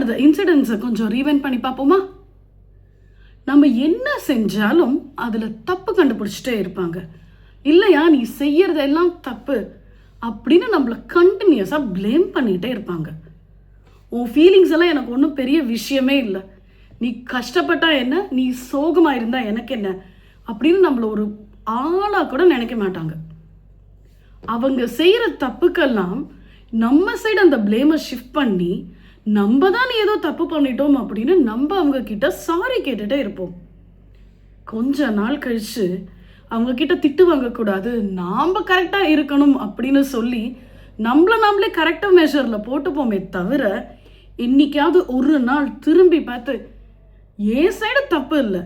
நடந்த இன்சிடென்ட்ஸை கொஞ்சம் ரீவைண்ட் பண்ணி பார்ப்போமா? நம்ம என்ன செஞ்சாலும் அதில் தப்பு கண்டுபிடிச்சிட்டே இருப்பாங்க. இல்லையா, நீ செய்யறதெல்லாம் தப்பு அப்படின்னு நம்மளை கண்டினியூஸாக ப்ளேம் பண்ணிகிட்டே இருப்பாங்க. உன் ஃபீலிங்ஸ் எல்லாம் எனக்கு ஒன்றும் பெரிய விஷயமே இல்லை, நீ கஷ்டப்பட்டா என்ன, நீ சோகமாக இருந்தா எனக்கு என்ன அப்படின்னு நம்மள ஒரு ஆளாக கூட நினைக்க மாட்டாங்க. அவங்க செய்கிற தப்புக்கெல்லாம் நம்ம சைடு அந்த ப்ளேமை ஷிஃப்ட் பண்ணி நம்ம தான் ஏதோ தப்பு பண்ணிட்டோம் அப்படின்னு நம்ம அவங்க கிட்ட சாரி கேட்டுட்டே இருப்போம். கொஞ்ச நாள் கழிச்சு அவங்க கிட்ட திட்டு வாங்கக்கூடாது, நாம் கரெக்டாக இருக்கணும் அப்படின்னு சொல்லி நம்மளே கரெக்டாக மெஷரில் போட்டுப்போமே தவிர, இன்னைக்காவது ஒரு நாள் திரும்பி பார்த்து என் சைடு தப்பு இல்லை,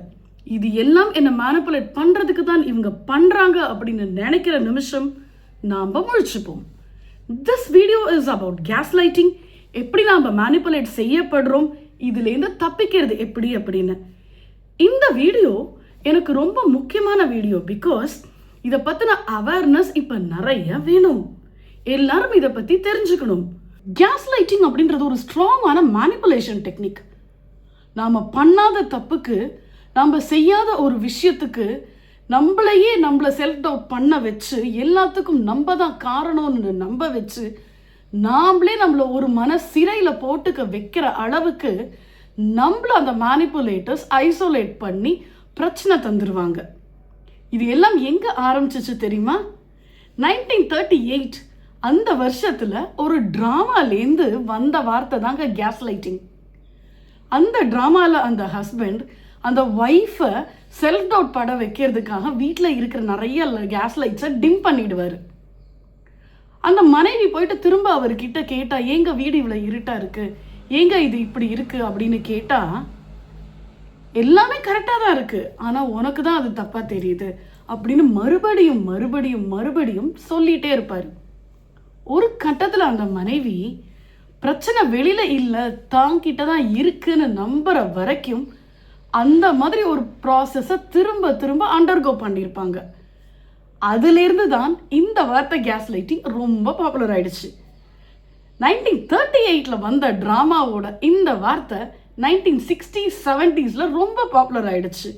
இது எல்லாம் என்னை மேனிப்புலேட் பண்ணுறதுக்கு தான் இவங்க பண்ணுறாங்க அப்படின்னு நினைக்கிற நிமிஷம் நாம் முழிச்சுப்போம். This video is about gaslighting. எப்படி நாம் மேனிப்புலேட் செய்யப்படுறோம், இதுலேருந்து தப்பிக்கிறது எப்படி அப்படின்னு. இந்த வீடியோ எனக்கு ரொம்ப முக்கியமான வீடியோ. பிகாஸ் இதை பற்றின அவேர்னஸ் இப்போ நிறைய வேணும், எல்லாரும் இதை பற்றி தெரிஞ்சுக்கணும். கேஸ்லைட்டிங் அப்படின்றது ஒரு ஸ்ட்ராங்கான மேனிப்புலேஷன் டெக்னிக். நாம் பண்ணாத தப்புக்கு, நம்ம செய்யாத ஒரு விஷயத்துக்கு நம்மளை செல்ஃப் டவுட் பண்ண வச்சு, எல்லாத்துக்கும் நம்ம தான் காரணம்னு நம்ப வச்சு, நாமளே நம்மளை ஒரு மன சிறையில் போட்டுக்க வைக்கிற அளவுக்கு நம்மள அந்த மேனிப்புலேட்டர்ஸ் ஐசோலேட் பண்ணி பிரச்சனை தந்துடுவாங்க. இது எல்லாம் எங்கே ஆரம்பிச்சிச்சு தெரியுமா? 1938 அந்த வருஷத்தில் ஒரு ட்ராமாலேருந்து வந்த வார்த்தை தாங்க கேஸ்லைட்டிங். அந்த ட்ராமாவில் அந்த ஹஸ்பண்ட் அந்த ஒய்ஃபை செல்ஃப் டவுட் பட வைக்கிறதுக்காக வீட்டில் இருக்கிற நிறைய கேஸ் லைட்ஸை டிம் பண்ணிடுவார். அந்த மனைவி போயிட்டு திரும்ப அவர்கிட்ட கேட்டா, ஏங்க வீடு இவ்வளோ இருட்டாக இருக்குது, ஏங்க இது இப்படி இருக்குது அப்படின்னு கேட்டால், எல்லாமே கரெக்டாக தான் இருக்குது, ஆனால் உனக்கு தான் அது தப்பாக தெரியுது அப்படின்னு மறுபடியும் சொல்லிகிட்டே இருப்பார். ஒரு கட்டத்தில் அந்த மனைவி பிரச்சனை வெளியில் இல்லை, தாங்கிட்ட தான் இருக்குன்னு நம்புகிற வரைக்கும் அந்த மாதிரி ஒரு ப்ராசஸை திரும்ப அண்டர்கோ பண்ணியிருப்பாங்க. அதுலேருந்து தான் இந்த வார்த்தை கேஸ்லைட்டிங் ரொம்ப பாப்புலர் ஆயிடுச்சு. 1938 வந்த ட்ராமாவோட இந்த வார்த்தை 1960s 70s ரொம்ப பாப்புலர் ஆயிடுச்சு.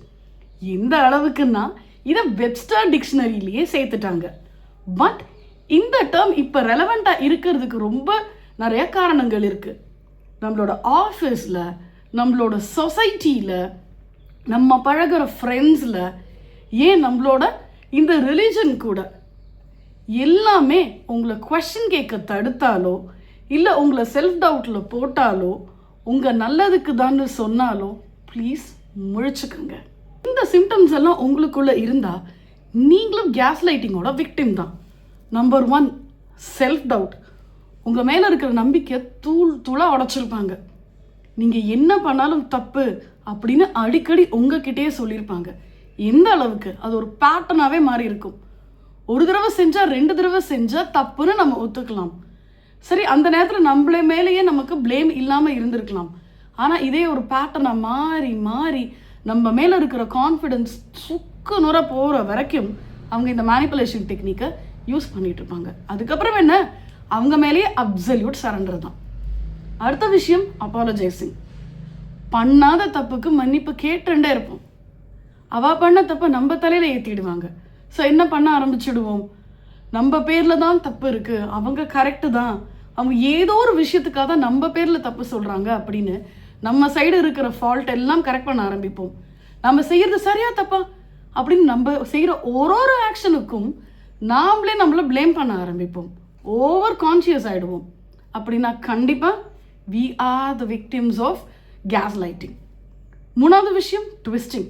இந்த அளவுக்குன்னா இதை வெப்ஸ்டர் டிக்ஷனரியிலேயே சேர்த்துட்டாங்க. பட் இந்த டேர்ம் இப்போ ரெலவெண்ட்டாக இருக்கிறதுக்கு ரொம்ப நிறைய காரணங்கள் இருக்குது. நம்மளோட ஆஃபீஸில், நம்மளோட சொசைட்டியில், நம்ம பழகிற ஃப்ரெண்ட்ஸில், ஏன் நம்மளோட இந்த ரிலிஜன் கூட, எல்லாமே உங்களை குவெஸ்சன் கேட்க தடுத்தாலோ, இல்லை உங்களை செல்ஃப் டவுட்டில் போட்டாலோ, உங்கள் நல்லதுக்கு தான் சொன்னாலோ ப்ளீஸ் முழிச்சுக்கோங்க. இந்த சிம்டம்ஸ் எல்லாம் உங்களுக்குள்ளே இருந்தால் நீங்களும் கேஸ்லைட்டிங்கோட விக்டிம் தான். Number 1, self doubt. உங்கள் மேலே இருக்கிற நம்பிக்கை தூளாக உடச்சிருப்பாங்க. நீங்கள் என்ன பண்ணாலும் தப்பு அப்படின்னு அடிக்கடி உங்ககிட்டயே சொல்லியிருப்பாங்க. எந்த அளவுக்கு அது ஒரு பேட்டர்னாகவே மாறி இருக்கும். ஒரு தடவை செஞ்சால் 2 தடவை செஞ்சால் தப்புன்னு நம்ம ஒத்துக்கலாம். சரி, அந்த நேரத்தில் நம்மளே மேலேயே நமக்கு ப்ளேம் இல்லாமல் இருந்திருக்கலாம். ஆனால் இதே ஒரு பேட்டர்னாக மாறி நம்ம மேலே இருக்கிற கான்ஃபிடென்ஸ் சுக்கு நுற போகிற வரைக்கும் அவங்க இந்த மேனிப்புலேஷன் டெக்னிக்கை யூஸ் பண்ணிகிட்டு இருப்பாங்க. அதுக்கப்புறம் என்ன, அவங்க மேலேயே அப்சல்யூட் சரண்டர் தான். அடுத்த விஷயம் அப்பாலஜைசிங். பண்ணாத தப்புக்கு மன்னிப்பு கேட்டுட்டே இருப்போம். அவள் பண்ண தப்பை நம்ம தலையில் ஏற்றிடுவாங்க. ஸோ என்ன பண்ண ஆரம்பிச்சுடுவோம், நம்ம பேரில் தான் தப்பு இருக்குது, அவங்க கரெக்டு தான், அவங்க ஏதோ ஒரு விஷயத்துக்காக தான் நம்ம பேரில் தப்பு சொல்கிறாங்க அப்படின்னு நம்ம சைடு இருக்கிற ஃபால்ட் எல்லாம் கரெக்ட் பண்ண ஆரம்பிப்போம். நம்ம செய்கிறது சரியா தப்பா அப்படின்னு நம்ம செய்கிற ஒரு ஆக்ஷனுக்கும் நாமளே நம்மளை ப்ளேம் பண்ண ஆரம்பிப்போம். ஓவர் கான்ஷியஸ் ஆகிடுவோம். அப்படின்னா கண்டிப்பாக we are the victims of gaslighting. மூணாவது விஷயம் ட்விஸ்டிங்.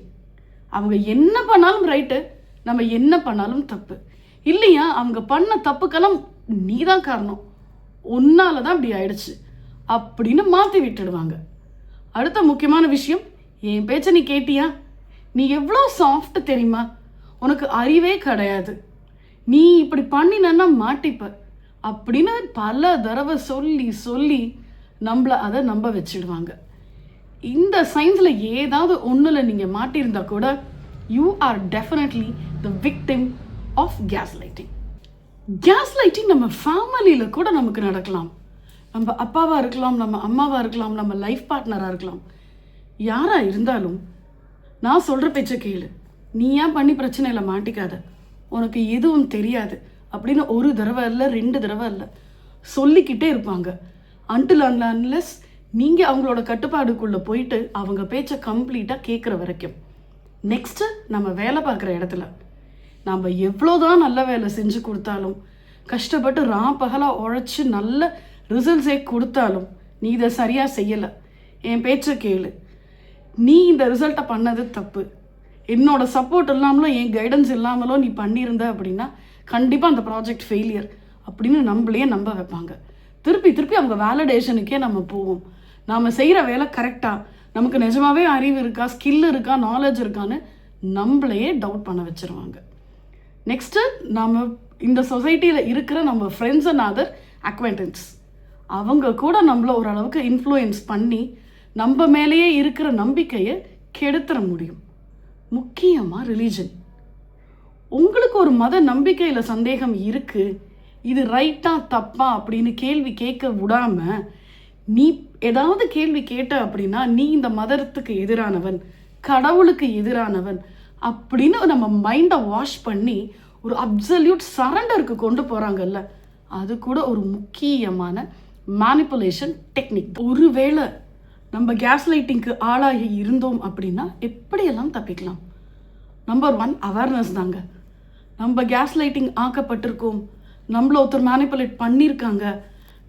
அவங்க என்ன பண்ணாலும் ரைட்டு, நம்ம என்ன பண்ணாலும் தப்பு. இல்லையா, அவங்க பண்ண தப்புக்கெல்லாம் நீ தான் காரணம், உன்னால தான் இப்படி ஆயிடுச்சு அப்படின்னு மாற்றி விட்டுடுவாங்க. அடுத்த முக்கியமான விஷயம், என் பேச்சை நீ கேட்டியா, நீ எவ்வளோ சாஃப்ட் தெரியுமா, உனக்கு அறிவே கிடையாது, நீ இப்படி பண்ணினா மாட்டிப்ப அப்படின்னு பல தடவை சொல்லி நம்மளை அதை நம்ப வச்சிடுவாங்க. இந்த சைன்ஸில் ஏதாவது ஒன்றில் நீங்கள் மாட்டியிருந்தா கூட you are definitely the victim of gaslighting. Gaslighting நம்ம ஃபேமிலியில் கூட நமக்கு நடக்கலாம். நம்ம அப்பாவாக இருக்கலாம், நம்ம அம்மாவாக இருக்கலாம், நம்ம லைஃப் பார்ட்னராக இருக்கலாம். யாராக இருந்தாலும் நான் சொல்கிற பேச்சை கேளு, நீ ஏன் பண்ணி பிரச்சனையில் மாட்டிக்காத, உனக்கு எதுவும் தெரியாது அப்படின்னு ஒரு தடவை இல்லை 2 தடவை இல்லை சொல்லிக்கிட்டே இருப்பாங்க. அன்டில் அன்லெஸ் நீங்கள் அவங்களோட கட்டுப்பாடுக்குள்ளே போயிட்டு அவங்க பேச்சை கம்ப்ளீட்டாக கேட்குற வரைக்கும். நெக்ஸ்ட்டு நம்ம வேலை பார்க்குற இடத்துல நம்ம எவ்வளோதான் நல்ல வேலை செஞ்சு கொடுத்தாலும், கஷ்டப்பட்டு பகலாக உழைச்சி நல்ல ரிசல்ட்ஸே கொடுத்தாலும், நீ இதை சரியாக செய்யலை, என் பேச்சை கேளு, நீ இந்த ரிசல்ட்டை பண்ணது தப்பு, என்னோட சப்போர்ட் இல்லாமலோ என் கைடன்ஸ் இல்லாமலோ நீ பண்ணியிருந்த அப்படின்னா கண்டிப்பாக அந்த ப்ராஜெக்ட் ஃபெயிலியர் அப்படின்னு நம்மளையே நம்ப வைப்பாங்க. திருப்பி திருப்பி அவங்க வேலிடேஷனுக்கே நம்ம போவோம். நாம் செய்கிற வேலை கரெக்டாக, நமக்கு நிஜமாகவே அறிவு இருக்கா, ஸ்கில் இருக்கா, நாலேஜ் இருக்கான்னு நம்மளையே டவுட் பண்ண வச்சுருவாங்க. நெக்ஸ்ட்டு நம்ம இந்த சொசைட்டியில் இருக்கிற நம்ம ஃப்ரெண்ட்ஸ் அண்ட் அதர் அக்வைண்டன்ஸ், அவங்க கூட நம்மளை ஓரளவுக்கு இன்ஃப்ளூயன்ஸ் பண்ணி நம்ம மேலேயே இருக்கிற நம்பிக்கையை கெடுத்துட முடியும். முக்கியமாக ரிலீஜன். உங்களுக்கு ஒரு மத நம்பிக்கையில் சந்தேகம் இருக்குது, இது ரைட்டா தப்பா அப்படின்னு கேள்வி கேட்க விடாமல், நீ ஏதாவது கேள்வி கேட்ட அப்படின்னா நீ இந்த மதத்துக்கு எதிரானவன், கடவுளுக்கு எதிரானவன் அப்படின்னு நம்ம மைண்டை வாஷ் பண்ணி ஒரு அப்சல்யூட் சரண்டருக்கு கொண்டு போகிறாங்கல்ல, அது கூட ஒரு முக்கியமான மேனிப்புலேஷன் டெக்னிக். ஒருவேளை நம்ம கேஸ் லைட்டிங்க்கு ஆளாகி இருந்தோம் அப்படின்னா எப்படியெல்லாம் தப்பிக்கலாம்? நம்பர் 1 அவேர்னஸ் தாங்க. நம்ம கேஸ் லைட்டிங் ஆக்கப்பட்டிருக்கோம், நம்மள ஒருத்தர் மேனிப்புலேட் பண்ணியிருக்காங்க,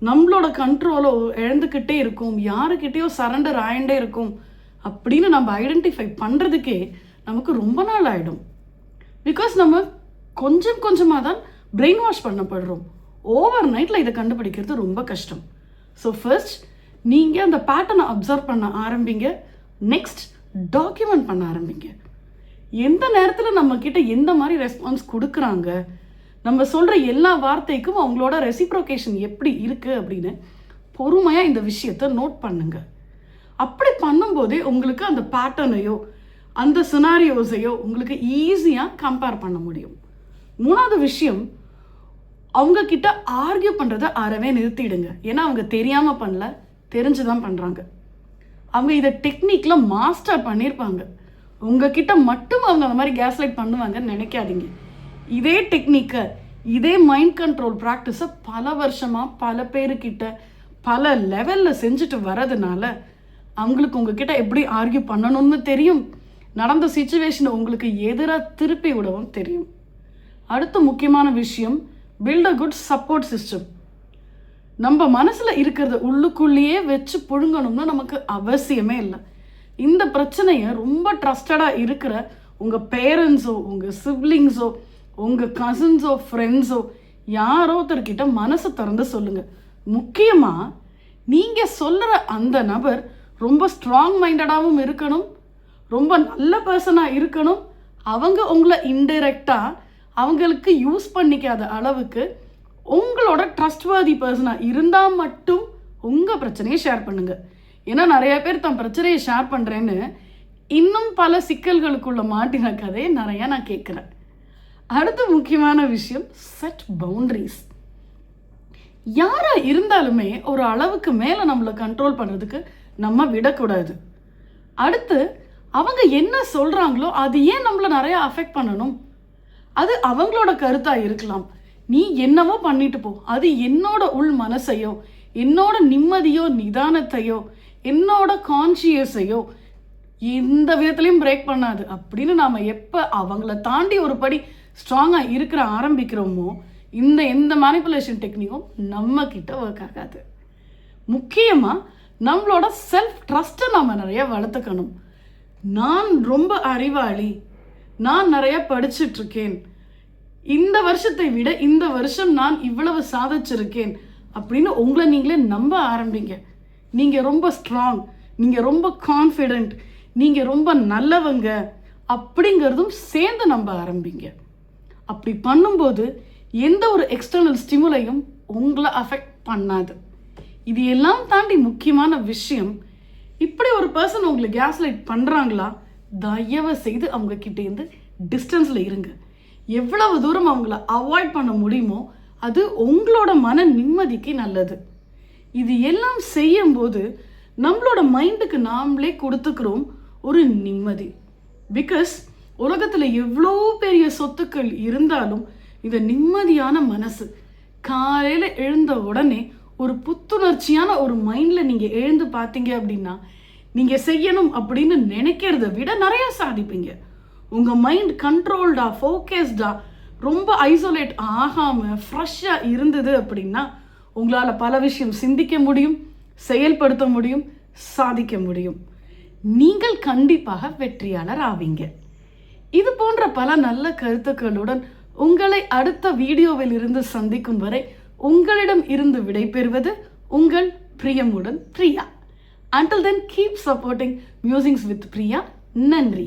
நம்மளோட கண்ட்ரோலை இழந்துக்கிட்டே இருக்கும், யாருக்கிட்டேயோ சரண்டர் ஆகிண்டே இருக்கும் அப்படின்னு நம்ம ஐடென்டிஃபை பண்ணுறதுக்கே நமக்கு ரொம்ப நாள் ஆகிடும். பிகாஸ் நம்ம கொஞ்சம் கொஞ்சமாக தான் பிரெயின் வாஷ் பண்ணப்படுறோம். ஓவர் நைட்டில் இதை கண்டுபிடிக்கிறது ரொம்ப கஷ்டம். ஸோ ஃபர்ஸ்ட் நீங்கள் அந்த பேட்டர்னை அப்சர்வ் பண்ண ஆரம்பிங்க. நெக்ஸ்ட் டாக்குமெண்ட் பண்ண ஆரம்பிங்க. எந்த நேரத்தில் நம்மக்கிட்ட எந்த மாதிரி ரெஸ்பான்ஸ் கொடுக்குறாங்க, நம்ம சொல்கிற எல்லா வார்த்தைக்கும் அவங்களோட ரெசிப்ரோகேஷன் எப்படி இருக்குது அப்படின்னு பொறுமையாக இந்த விஷயத்தை நோட் பண்ணுங்க. அப்படி பண்ணும்போதே உங்களுக்கு அந்த பேட்டர்னையோ அந்த சினாரியோஸையோ உங்களுக்கு ஈஸியாக கம்பேர் பண்ண முடியும். 3வது விஷயம், அவங்கக்கிட்ட ஆர்கியூ பண்ணுறதை அறவே நிறுத்திடுங்க. ஏன்னா அவங்க தெரியாமல் பண்ணல, தெரிஞ்சு தான் பண்ணுறாங்க. அவங்க இதை டெக்னிக்கில் மாஸ்டர் பண்ணியிருப்பாங்க. உங்ககிட்ட மட்டும் அவங்க அந்த மாதிரி கேஸ்லைட் பண்ணுவாங்கன்னு நினைக்காதீங்க. இதே டெக்னிக்கை, இதே மைண்ட் கண்ட்ரோல் ப்ராக்டிஸை பல வருஷமாக பல பேருக்கிட்ட பல லெவலில் செஞ்சுட்டு வரதுனால அவங்களுக்கு உங்ககிட்ட எப்படி ஆர்கியூ பண்ணணும்னு தெரியும், நடந்த சிச்சுவேஷனை உங்களுக்கு எதிராக திருப்பி விடவும் தெரியும். அடுத்த முக்கியமான விஷயம், build a good support system. நம்ம மனசில் இருக்கிறத உள்ளுக்குள்ளேயே வச்சு புழுங்கணும்னு நமக்கு அவசியமே இல்லை. இந்த பிரச்சனையை ரொம்ப ட்ரஸ்டடாக இருக்கிற உங்கள் பேரண்ட்ஸோ, உங்கள் சிப்ளிங்ஸோ, உங்கள் கசின்ஸோ, ஃப்ரெண்ட்ஸோ யாரோ ஒருத்தர்கிட்ட மனசை திறந்து சொல்லுங்கள். முக்கியமாக நீங்கள் சொல்கிற அந்த நபர் ரொம்ப ஸ்ட்ராங் மைண்டடாகவும் இருக்கணும், ரொம்ப நல்ல பர்சனாக இருக்கணும். அவங்க உங்களை இன்டைரக்டாக அவங்களுக்கு யூஸ் பண்ணிக்காத அளவுக்கு உங்களோட ட்ரஸ்ட்வர்தி பர்சனாக இருந்தால் மட்டும் உங்கள் பிரச்சனையை ஷேர் பண்ணுங்கள். ஏன்னா நிறைய பேர் தன் பிரச்சனையை ஷேர் பண்ணுறேன்னு இன்னும் பல சிக்கல்களுக்குள்ள மாட்டின கதையை நிறையா நான் கேட்குறேன். அடுத்த முக்கியமான விஷயம், செட் பவுண்டரிஸ். யாராக இருந்தாலுமே ஒரு அளவுக்கு மேலே நம்மளை கண்ட்ரோல் பண்ணுறதுக்கு நம்ம விடக்கூடாது. அடுத்து அவங்க என்ன சொல்கிறாங்களோ அது ஏன் நம்மளை நிறையா அஃபெக்ட் பண்ணணும்? அது அவங்களோட கருத்தாக இருக்கலாம். நீ என்னவோ பண்ணிட்டு போ, அது என்னோட உள் மனசையோ, என்னோட நிம்மதியோ, நிதானத்தையோ, என்னோட கான்ஷியஸையோ எந்த விதத்துலையும் பிரேக் பண்ணாது அப்படின்னு நாம் எப்போ அவங்கள தாண்டி ஒரு படி ஸ்ட்ராங்காக இருக்கிற ஆரம்பிக்கிறோமோ எந்த மேனிப்புலேஷன் டெக்னிக்கும் நம்ம கிட்ட ஒர்க் ஆகாது. முக்கியமாக நம்மளோட செல்ஃப் ட்ரஸ்ட்டை நம்ம நிறைய வளர்த்துக்கணும். நான் ரொம்ப அறிவாளி, நான் நிறைய படிச்சுட்ருக்கேன், இந்த வருஷத்தை விட இந்த வருஷம் நான் இவ்வளவு சாதிச்சிருக்கேன் அப்படின்னு உங்களை நீங்களே நம்ப ஆரம்பிங்க. நீங்கள் ரொம்ப ஸ்ட்ராங், நீங்கள் ரொம்ப கான்ஃபிடென்ட், நீங்கள் ரொம்ப நல்லவங்க அப்படிங்கிறதும் சேர்ந்து நம்ப ஆரம்பிங்க. அப்படி பண்ணும்போது எந்த ஒரு எக்ஸ்டர்னல் ஸ்டிமுலையும் உங்களை அஃபெக்ட் பண்ணாது. இது எல்லாம் தாண்டி முக்கியமான விஷயம், இப்படி ஒரு பர்சன் உங்களுக்கு கேஸ் லைட் பண்ணுறாங்களா, தயவு செய்து அவங்க கிட்டேருந்து டிஸ்டன்ஸில் இருங்க. எவ்வளவு தூரம் அவங்கள அவாய்ட் பண்ண முடியுமோ அது உங்களோட மன நிம்மதிக்கு நல்லது. இது எல்லாம் செய்யும்போது நம்மளோட மைண்டுக்கு நாமளே கொடுத்துக்கிறோம் ஒரு நிம்மதி. பிகாஸ் உலகத்தில் எவ்வளோ பெரிய சொத்துக்கள் இருந்தாலும் இந்த நிம்மதியான மனசு, காலையில் எழுந்த உடனே ஒரு புத்துணர்ச்சியான ஒரு மைண்டில் நீங்கள் எழுந்து பார்த்தீங்க அப்படின்னா நீங்கள் செய்யணும் அப்படின்னு நினைக்கிறத விட நிறையா சாதிப்பீங்க. உங்கள் மைண்ட் கண்ட்ரோல்டாக, ஃபோக்கஸ்டாக, ரொம்ப ஐசோலேட் ஆகாமல் ஃப்ரெஷ்ஷாக இருந்தது அப்படின்னா உங்களால் பல விஷயம் சிந்திக்க முடியும், செயல்படுத்த முடியும், சாதிக்க முடியும். நீங்கள் கண்டிப்பாக வெற்றியாளர் ஆவீங்க. இது போன்ற பல நல்ல கருத்துக்களுடன் உங்களை அடுத்த வீடியோவில் இருந்து சந்திக்கும் வரை உங்களிடம் இருந்து விடைபெறுவது உங்கள் பிரியமுடன் Priya. Until then, keep supporting Musings with Priya. நன்றி.